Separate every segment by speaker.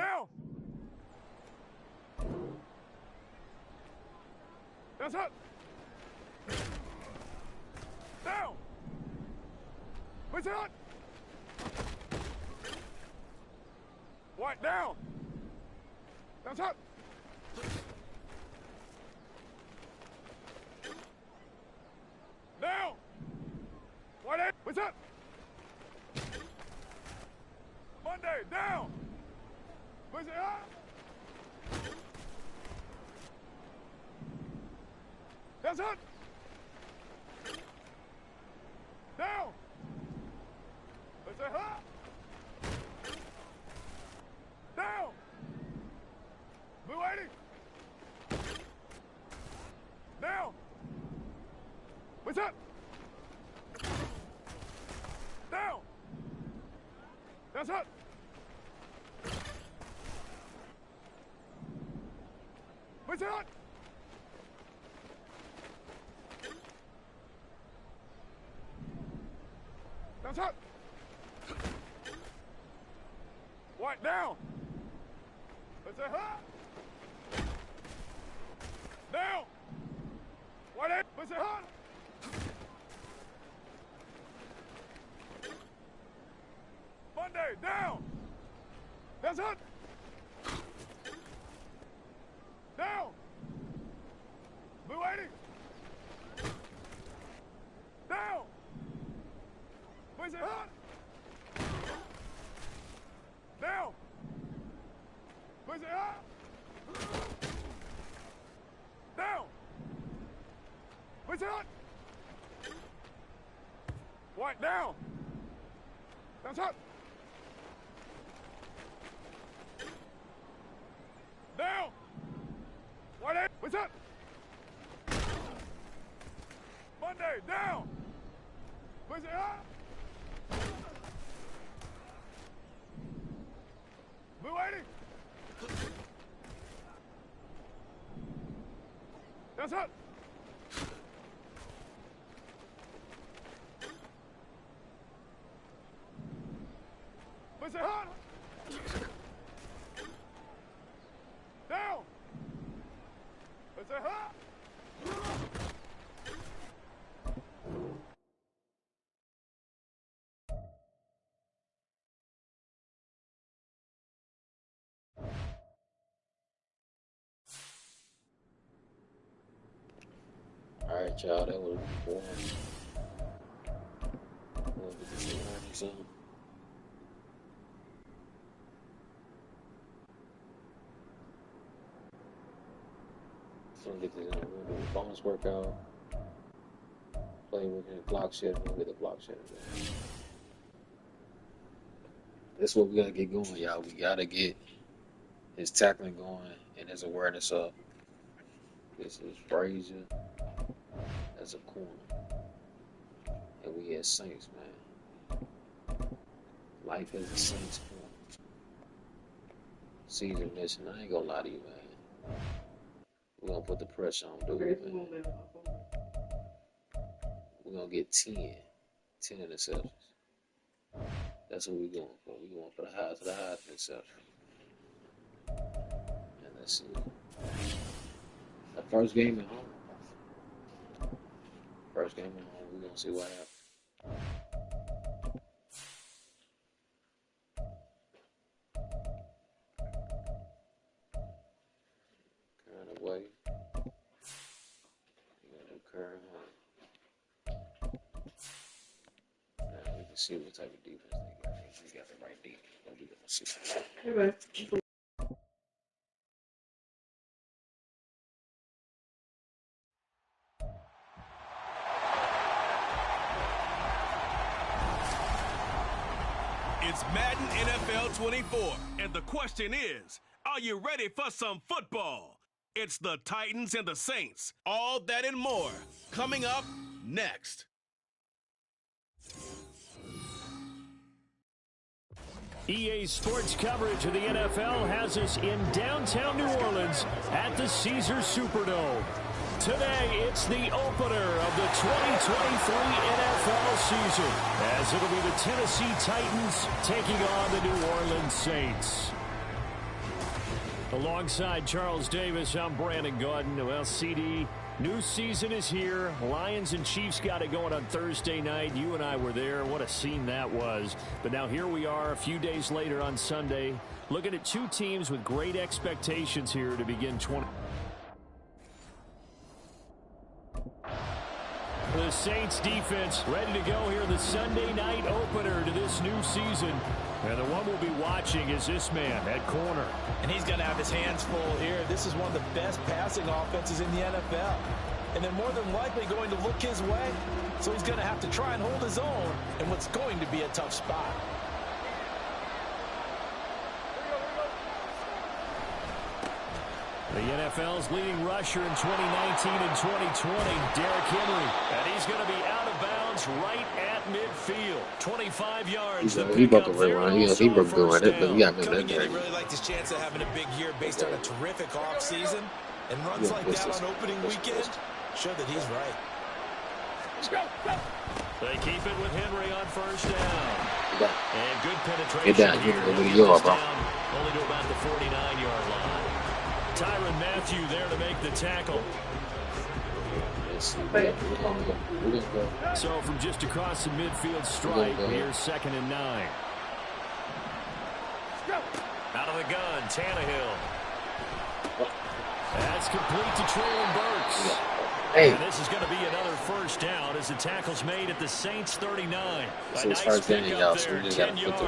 Speaker 1: Down. That's it. Down. What's it? White down. That's it. Down. White eight. What's up? Monday down. What's it up? That's it. Down. What's it up? Down. Blue 80. Down. What's up? Down. That's it. What's up? That's it. White down. What's it? Down. White eight. What's it? Monday down. That's it. Down. Blue 80. Down. Where's it hot? Down. Where's it hot? Down. Where's it hot? White down. That's hot. Down. White eight. What's up? Monday down. Where's it hot? Blue 80. That's it. What's it hot? Down. What's it hot?
Speaker 2: All right, y'all, that was boring. We'll get this thing running soon. So we'll get this, we'll do the bonus workout. Play with the block shed, we'll get the block shed. That's what we gotta get going, y'all. We gotta get his tackling going and his awareness up. This is frazier as a corner. And we had Saints, man. Life as a Saints corner. Season mission. I ain't gonna lie to you, man. We're gonna put the pressure on dude, man. We're gonna get 10 interceptions. That's what we're going for. We're going for the highest interception. And let's see. The first game at home. First game at home. We're gonna see what happens. Current away. We're gonna do current home. Now we can see what type of defense they got. They got the right defense. We're gonna see.
Speaker 3: Hey, man.
Speaker 4: It's Madden NFL 24, and the question is, are you ready for some football? It's the Titans and the Saints. All that and more coming up next.
Speaker 5: EA Sports coverage of the NFL has us in downtown New Orleans at the Caesars Superdome. Today, it's the opener of the 2023 NFL season, as it'll be the Tennessee Titans taking on the New Orleans Saints. Alongside Charles Davis, I'm Brandon Gaudin. Well, CD, new season is here. Lions and Chiefs got it going on Thursday night. You and I were there. What a scene that was. But now here we are a few days later on Sunday, looking at two teams with great expectations here to begin 20. The Saints defense ready to go here, the Sunday night opener to this new season. And the one we'll be watching is this man at corner.
Speaker 3: And he's going to have his hands full here. This is one of the best passing offenses in the NFL. And they're more than likely going to look his way. So he's going to have to try and hold his own in what's going to be a tough spot.
Speaker 5: The NFL's leading rusher in 2019 and 2020, Derrick Henry. And he's going to be out of bounds right at midfield. 25 yards.
Speaker 2: He broke a run. He broke a run. But he got me that
Speaker 3: He really liked his chance of having a big year based on a terrific offseason. And runs like that on opening weekend show that he's right.
Speaker 5: They keep it with Henry on first down. And good penetration.
Speaker 2: Get down here. Look at your bro.
Speaker 5: Only to about the 49-yard line. Tyrann Mathieu there to make the tackle. So from just across the midfield stripe, here's 2nd and 9. Out of the gun, Tannehill. That's complete to Traylon Burks. And this is going to be another first down as the tackle's made at the Saints 39.
Speaker 2: So it's first down, y'all. So we just got to put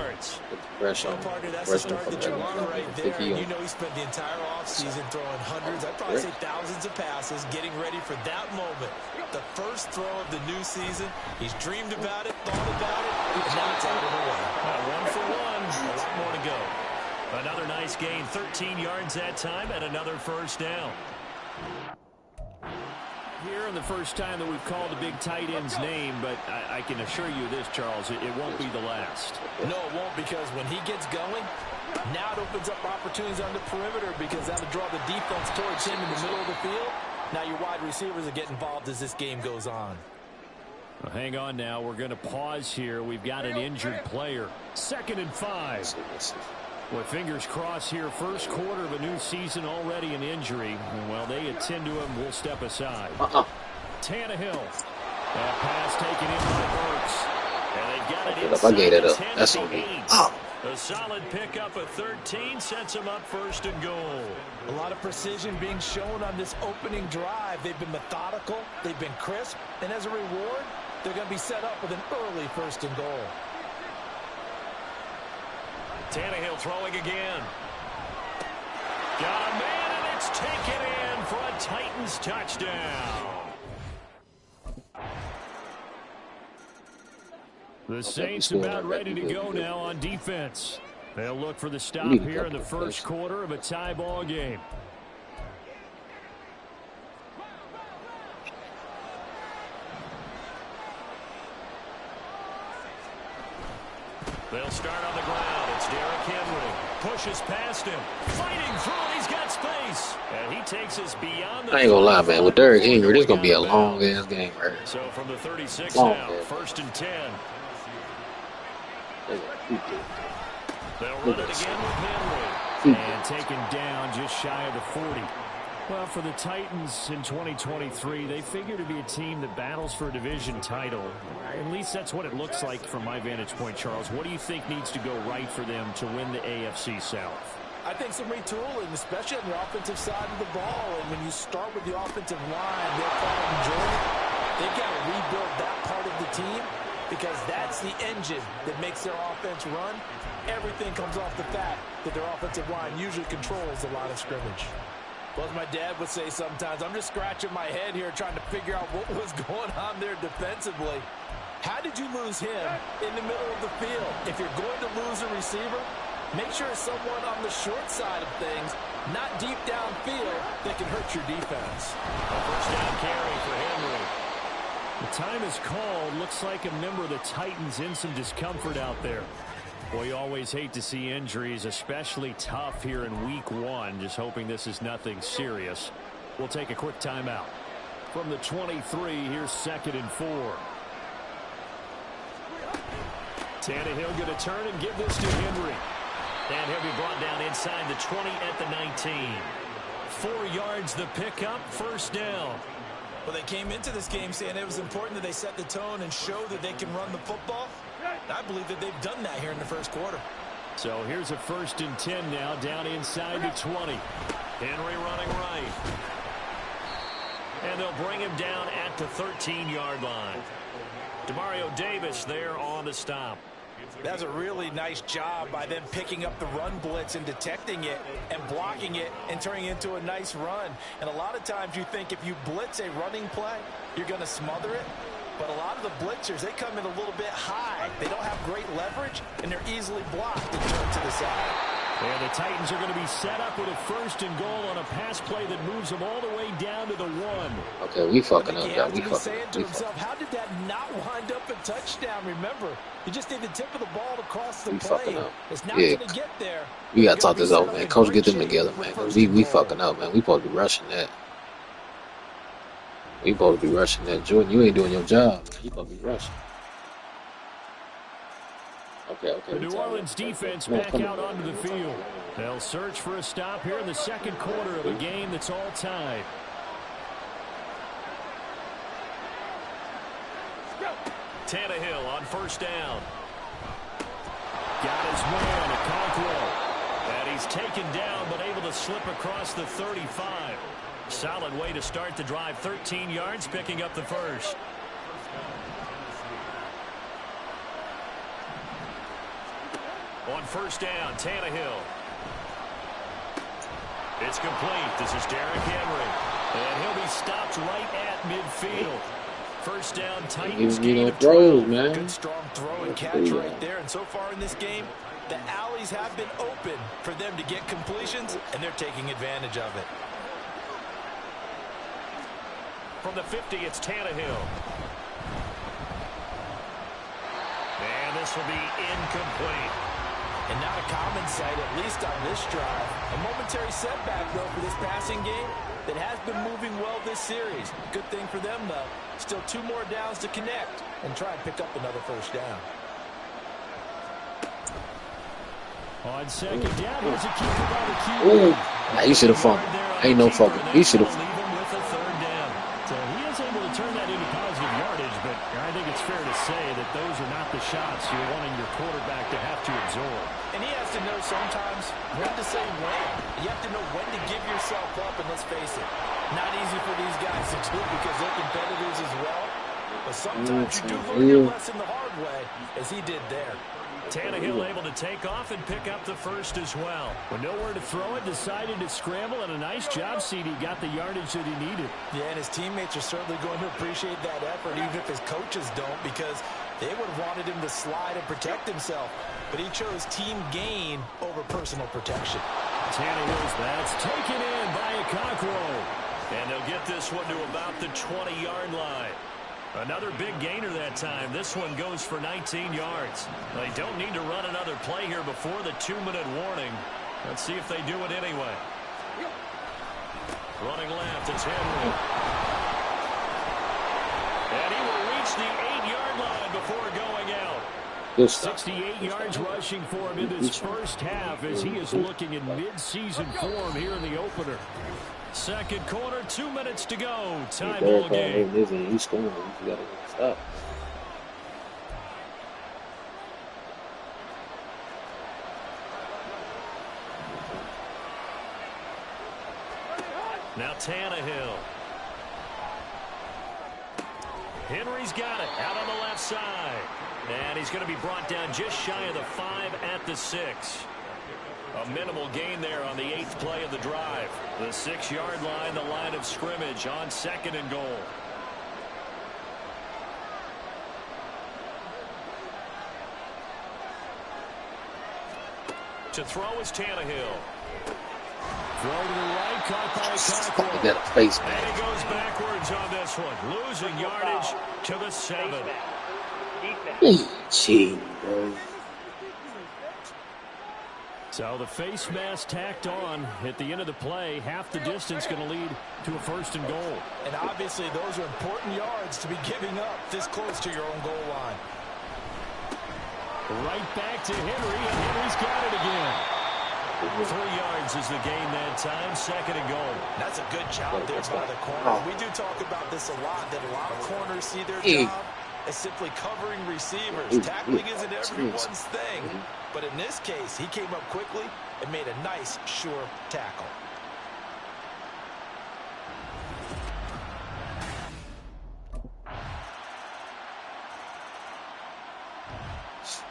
Speaker 2: the pressure on.
Speaker 3: That's the start that you want right there. You know he spent the entire offseason throwing hundreds, I'd probably say thousands of passes, getting ready for that moment. The first throw of the new season. He's dreamed about it, thought about it, and now it's out of the way.
Speaker 5: 1 for 1, a lot more to go. Another nice gain, 13 yards that time, and another first down. Here in the first time that we've called a big tight end's name, but I can assure you this, Charles, it won't be the last.
Speaker 3: No, it won't, because when he gets going, now it opens up opportunities on the perimeter because that'll draw the defense towards him in the middle of the field. Now your wide receivers will get involved as this game goes on.
Speaker 5: Well, hang on now. We're going to pause here. We've got an injured player. 2nd and 5. Well, fingers crossed here. First quarter of a new season, already an injury. And while they attend to him, we'll step aside. Tannehill. That pass taken in by Burks. And they've got it inside.
Speaker 2: I gave it up.
Speaker 5: 10
Speaker 2: That's on me. Oh.
Speaker 5: A solid pickup of 13 sets him up 1st and goal.
Speaker 3: A lot of precision being shown on this opening drive. They've been methodical. They've been crisp. And as a reward, they're going to be set up with an early 1st and goal.
Speaker 5: Tannehill throwing again. Got a man, and it's taken in for a Titans touchdown. The Saints about ready to go now on defense. They'll look for the stop here in the first quarter of a tie ball game. They'll start on the ground. It's Derrick Henry. Pushes past him. Fighting through. He's got space. And he takes us beyond the...
Speaker 2: I ain't gonna lie, man. With Derrick Henry, this is gonna be a long-ass game, right?
Speaker 5: So from the 36 now, 1st and 10. They'll run it again with Henry. And taken down just shy of the 40. Well, for the Titans in 2023, they figure to be a team that battles for a division title. At least that's what it looks like from my vantage point, Charles. What do you think needs to go right for them to win the AFC South?
Speaker 3: I think some retooling, especially on the offensive side of the ball. And when you start with the offensive line, they're part of the journey. They've got to rebuild that part of the team because that's the engine that makes their offense run. Everything comes off the fact that their offensive line usually controls the line of scrimmage. Well, as my dad would say sometimes, I'm just scratching my head here trying to figure out what was going on there defensively. How did you lose him in the middle of the field? If you're going to lose a receiver, make sure it's someone on the short side of things, not deep downfield, that can hurt your defense.
Speaker 5: A first down carry for Henry. The time is called. Looks like a member of the Titans in some discomfort out there. Boy, you always hate to see injuries, especially tough here in week 1. Just hoping this is nothing serious. We'll take a quick timeout. From the 23, here's 2nd and 4. Tannehill going to turn and give this to Henry. And he'll be brought down inside the 20 at the 19. 4 yards the pickup, first down.
Speaker 3: Well, they came into this game saying it was important that they set the tone and show that they can run the football. I believe that they've done that here in the first quarter.
Speaker 5: So here's a 1st and 10 now, down inside the 20. Henry running right. And they'll bring him down at the 13-yard line. Demario Davis there on the stop.
Speaker 3: That's a really nice job by them picking up the run blitz and detecting it and blocking it and turning it into a nice run. And a lot of times you think if you blitz a running play, you're going to smother it. But a lot of the blitzers, they come in a little bit high. They don't have great leverage, and they're easily blocked and turned to the side.
Speaker 5: And the Titans are going to be set up with a 1st and goal on a pass play that moves them all the way down to the 1.
Speaker 2: Okay, we fucking up. Yeah, we fucking
Speaker 3: saying to himself, how did that not wind up a touchdown? Remember, you just need the tip of the ball to cross the play. It's not going to get there.
Speaker 2: We got to talk this out, man. Coach, get them together, man. We fucking up, man. We supposed to be rushing that. We supposed to be rushing that. Jordan, you ain't doing your job, man. You supposed to be rushing. Okay.
Speaker 5: The New Orleans defense back out onto the field. They'll search for a stop here in the second quarter of a game that's all tied. Tannehill on 1st down. Got his man, Okonkwo. And he's taken down but able to slip across the 35. Solid way to start the drive. 13 yards, picking up the 1st. On 1st down, Tannehill. It's complete. This is Derrick Henry. And he'll be stopped right at midfield. 1st down, Titans gain of 12.
Speaker 3: Good strong throw and catch right there. And so far in this game, the alleys have been open for them to get completions, and they're taking advantage of it.
Speaker 5: From the 50, it's Tannehill. And this will be incomplete.
Speaker 3: And not a common sight, at least on this drive. A momentary setback, though, for this passing game that has been moving well this series. Good thing for them, though. Still 2 more downs to connect and try and pick up another 1st down.
Speaker 5: On 2nd down, here's a keeper by the QB.
Speaker 2: Nah, he should have fumbled. Ain't no fucking. He should have fumbled.
Speaker 5: So he is able to turn that into positive yardage, but I think it's fair to say that those are not the shots you're wanting your quarterback to have to absorb.
Speaker 3: And he has to know sometimes when to say when. You have to know when to give yourself up, and let's face it, not easy for these guys to do because they're competitors as well. But sometimes you do learn your lesson the hard way, as he did there.
Speaker 5: Tannehill able to take off and pick up the 1st as well. With nowhere to throw it, decided to scramble, and a nice job, CD. Got the yardage that he needed.
Speaker 3: Yeah, and his teammates are certainly going to appreciate that effort, even if his coaches don't, because they would have wanted him to slide and protect himself. But he chose team gain over personal protection.
Speaker 5: Tannehill's that's taken in by Okonkwo. And they'll get this one to about the 20-yard line. Another big gainer that time. This one goes for 19 yards. They don't need to run another play here before the 2-minute warning. Let's see if they do it anyway. Running left, it's Henry. And he will reach the 8-yard line before going out. 68 yards rushing for him in this first half as he is looking in mid-season form here in the opener. Second quarter, 2 minutes to go. Tie ball game.
Speaker 2: He's scoring. You gotta stop.
Speaker 5: Now Tannehill. Henry's got it out on the left side. And he's going to be brought down just shy of the 5 at the 6. A minimal gain there on the 8th play of the drive. The 6-yard line, the line of scrimmage on 2nd and goal. To throw is Tannehill. Throw to the right, caught by Okonkwo.
Speaker 2: Got a face, man.
Speaker 5: And he goes backwards on this one, losing yardage to the 7.
Speaker 2: Gee, bro.
Speaker 5: So the face mask tacked on at the end of the play. Half the distance going to lead to a 1st and goal.
Speaker 3: And obviously those are important yards to be giving up this close to your own goal line.
Speaker 5: Right back to Henry, and Henry's got it again. yards is the gain that time. Second and goal.
Speaker 3: That's a good job there by the corner. We do talk about this a lot, that a lot of corners see their job as simply covering receivers. Tackling isn't everyone's thing. But in this case, he came up quickly and made a nice, sure tackle.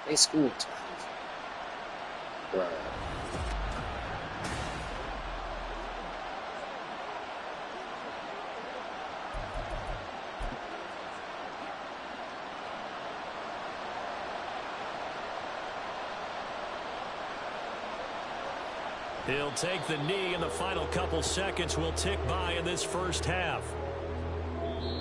Speaker 2: They scored twice. Right.
Speaker 5: He'll take the knee, and the final couple seconds will tick by in this first half.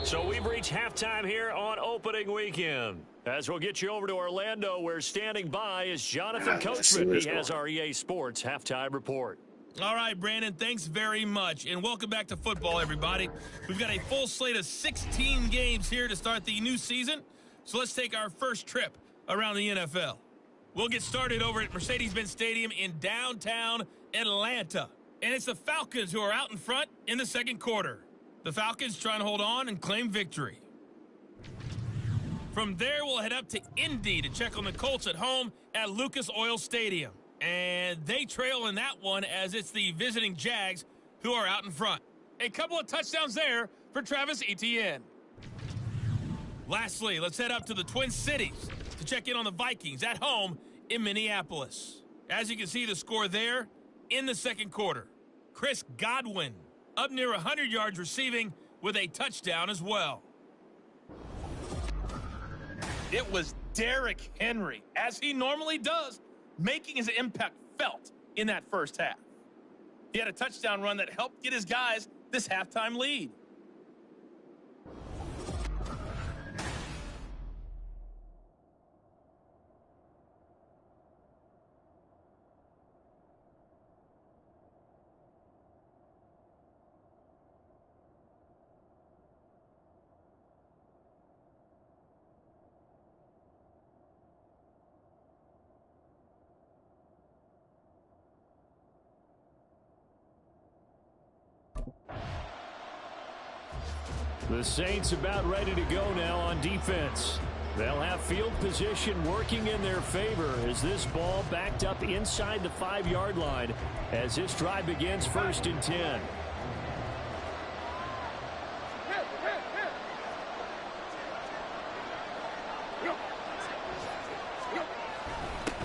Speaker 5: So we've reached halftime here on opening weekend. As we'll get you over to Orlando, where standing by is Jonathan Coachman. He has our EA Sports halftime report.
Speaker 6: All right, Brandon, thanks very much. And welcome back to football, everybody. We've got a full slate of 16 games here to start the new season. So let's take our first trip around the NFL. We'll get started over at Mercedes-Benz Stadium in downtown Atlanta. And it's the Falcons who are out in front in the second quarter. The Falcons trying to hold on and claim victory. From there, we'll head up to Indy to check on the Colts at home at Lucas Oil Stadium. And they trail in that one as it's the visiting Jags who are out in front. A couple of touchdowns there for Travis Etienne. Lastly, let's head up to the Twin Cities to check in on the Vikings at home in Minneapolis. As you can see, the score there in the second quarter. Chris Godwin up near 100 yards receiving with a touchdown as well. It was Derrick Henry, as he normally does, making his impact felt in that first half. He had a touchdown run that helped get his guys this halftime lead.
Speaker 5: The Saints about ready to go now on defense. They'll have field position working in their favor as this ball backed up inside the 5-yard line as this drive begins 1st and 10.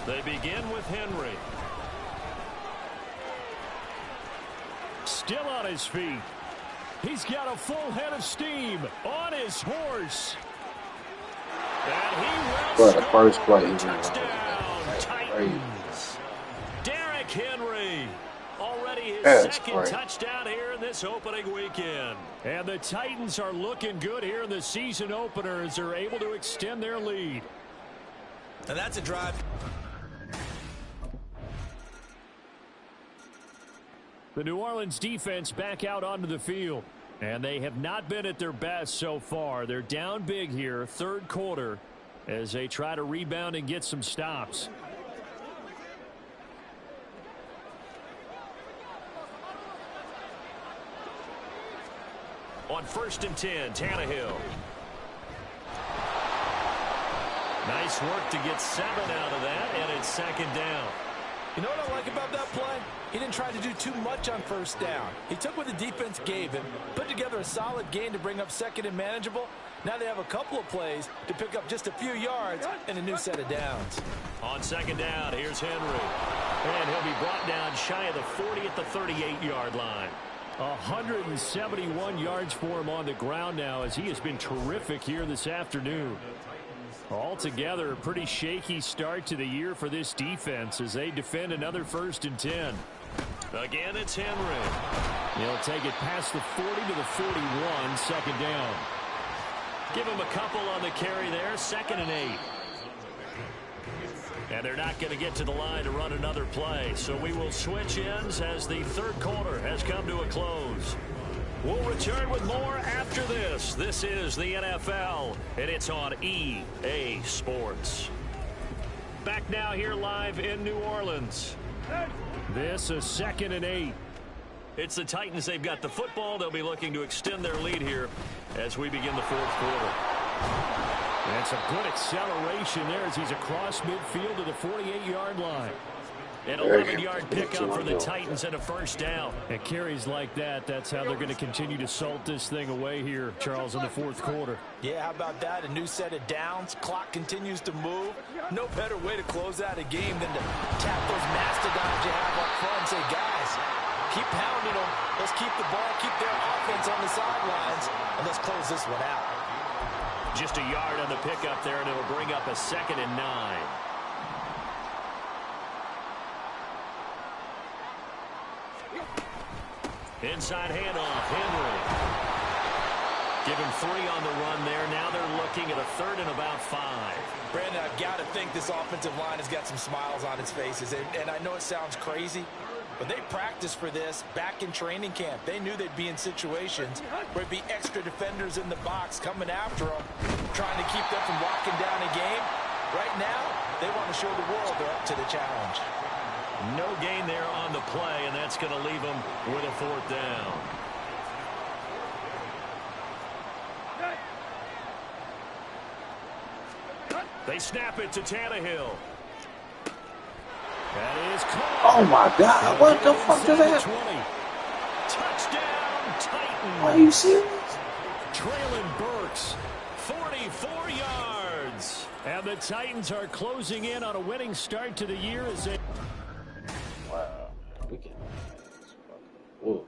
Speaker 5: They begin with Henry. Still on his feet. He's got a full head of steam on his horse. And he will
Speaker 2: the first play.
Speaker 5: Touchdown, Titans. Derrick Henry. Already his second touchdown here in this opening weekend. And the Titans are looking good here in the season opener as they're able to extend their lead.
Speaker 3: And that's a drive.
Speaker 5: The New Orleans defense back out onto the field. And they have not been at their best so far. They're down big here, third quarter, as they try to rebound and get some stops. On 1st and 10, Tannehill. Nice work to get 7 out of that, and it's second down.
Speaker 3: You know what I like about that play? He didn't try to do too much on first down. He took what the defense gave him, put together a solid gain to bring up second and manageable. Now they have a couple of plays to pick up just a few yards and a new set of downs.
Speaker 5: On second down, here's Henry. And he'll be brought down shy of the 40 at the 38-yard line. 171 yards for him on the ground now as he has been terrific here this afternoon. Altogether, a pretty shaky start to the year for this defense as they defend another 1st and 10. Again, it's Henry. He'll take it past the 40 to the 41, second down. Give him a couple on the carry there, 2nd and 8. And they're not going to get to the line to run another play, so we will switch ends as the third quarter has come to a close. We'll return with more after this. This is the NFL, and it's on EA Sports. Back now here live in New Orleans. This a 2nd and 8.
Speaker 7: It's the Titans. They've got the football. They'll be looking to extend their lead here as we begin the 4th quarter.
Speaker 5: That's a good acceleration there as he's across midfield to the 48-yard line.
Speaker 7: An 11-yard pickup for the Titans and a first down.
Speaker 5: At carries like that, that's how they're going to continue to salt this thing away here, Charles, in the 4th quarter.
Speaker 3: Yeah, how about that? A new set of downs. Clock continues to move. No better way to close out a game than to tap those mastodons you have up front and say, guys, keep pounding them. Let's keep the ball, keep their offense on the sidelines, and let's close this one out.
Speaker 7: Just a yard on the pickup there, and it'll bring up a 2nd and 9. Inside handoff, Henry. Give him 3 on the run there. Now they're looking at a 3rd and about 5.
Speaker 3: Brandon, I've got to think this offensive line has got some smiles on its faces. And I know it sounds crazy, but they practiced for this back in training camp. They knew they'd be in situations where it'd be extra defenders in the box coming after them, trying to keep them from locking down a game. Right now, they want to show the world they're up to the challenge.
Speaker 7: No gain there on the play, and that's going to leave them with a 4th down. They snap it to Tannehill.
Speaker 5: That is caught.
Speaker 2: Oh my God! What the fuck is that?
Speaker 7: Touchdown, Titans.
Speaker 2: Are you serious?
Speaker 5: Traylon Burks.
Speaker 7: 44 yards.
Speaker 5: And the Titans are closing in on a winning start to the year as they...
Speaker 2: Wow. We can. Whoa.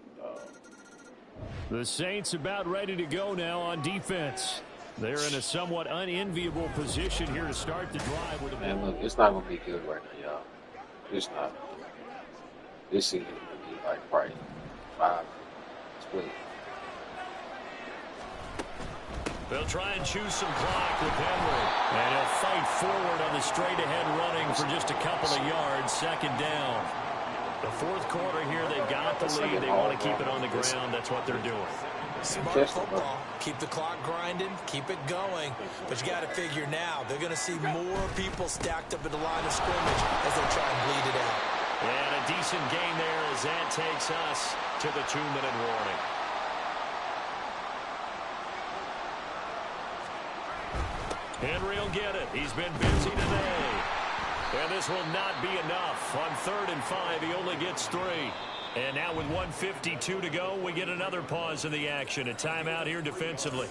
Speaker 5: The Saints about ready to go now on defense. They're in a somewhat unenviable position here to start the drive with a...
Speaker 2: Man, look, it's not gonna be good right now, y'all. It's not. This season is gonna be like probably 5 split.
Speaker 7: They'll try and choose some clock with Henry.
Speaker 5: And he'll fight forward on the straight-ahead running for just a couple of yards. 2nd down.
Speaker 7: The 4th quarter here, they've got the lead. They want to keep it on the ground. That's what they're doing.
Speaker 3: Smart football. Keep the clock grinding. Keep it going. But you got to figure now, they're going to see more people stacked up at the line of scrimmage as they try and bleed it out.
Speaker 7: And a decent gain there as that takes us to the 2-minute warning. Henry will get it. He's been busy today. And this will not be enough. On 3rd and 5, he only gets 3. And now with 1:52 to go, we get another pause in the action. A timeout here defensively.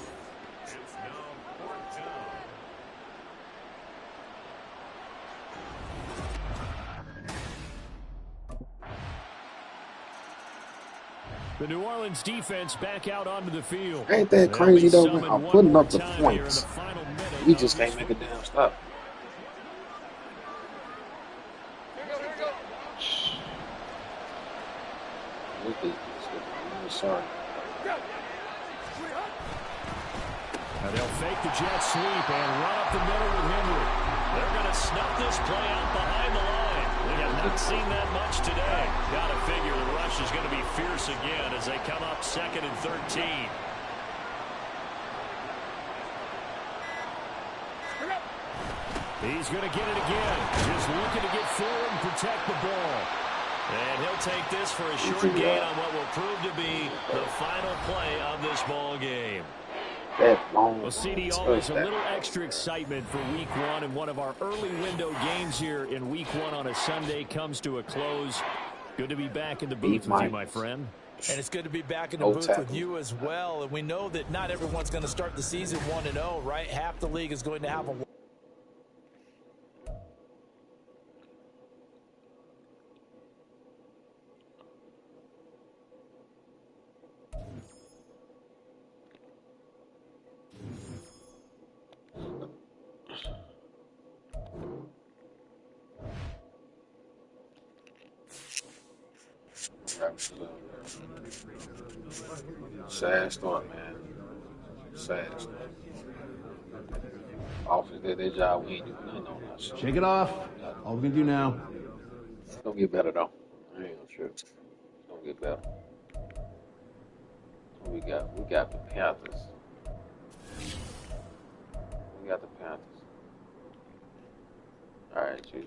Speaker 5: The New Orleans defense back out onto the field.
Speaker 2: Ain't that crazy though, man? I'm putting up the points. We just can't make a damn stop. Look at this. Sorry.
Speaker 5: Now they'll fake the jet sweep and run up the middle with Henry.
Speaker 7: They're going to snuff this play out behind the line. We have not seen that much today. Got to figure the rush is going to be fierce again as they come up 2nd and 13.
Speaker 5: He's going to get it again. Just looking to get forward and protect the ball.
Speaker 7: And he'll take this for a short gain on what will prove to be the final play of this ball game.
Speaker 5: Well, CD, always a little extra excitement for Week 1, and one of our early window games here in Week 1 on a Sunday comes to a close. Good to be back in the booth with you, my friend.
Speaker 3: And it's good to be back in the booth with you as well. And we know that not everyone's going to start the season 1-0, right? Half the league is going to have a...
Speaker 2: Sad story, man. Sad story. Officers did their job. We ain't doing nothing on that shit.
Speaker 8: Shake it off. All we can do now.
Speaker 2: It's gonna get better though. I ain't gonna trip. It's gonna get better. We got the Panthers. We got the Panthers. All right, GG.